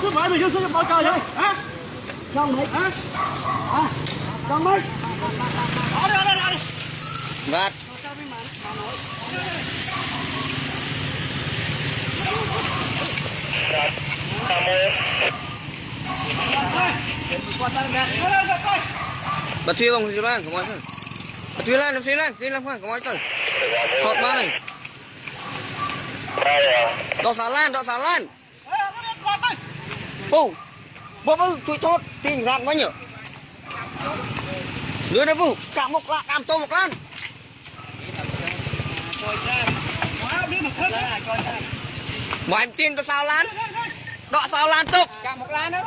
Cứ phải mình chưa bao cờ rồi hả? Trong đấy hả? Trong đấy. Đó đi. Vạt. Bật thuyền không thì lan, không ai thôi. Bật thuyền lan, không ai thôi. Thọt má này. Đọ xà lan. Bù, chui thốt, tin rạn quá nhở. Đưa đây bù, cạm một lạ, cạm tô một lan. Mà em tin đọ xà lan tục. Cạm một lan nữa.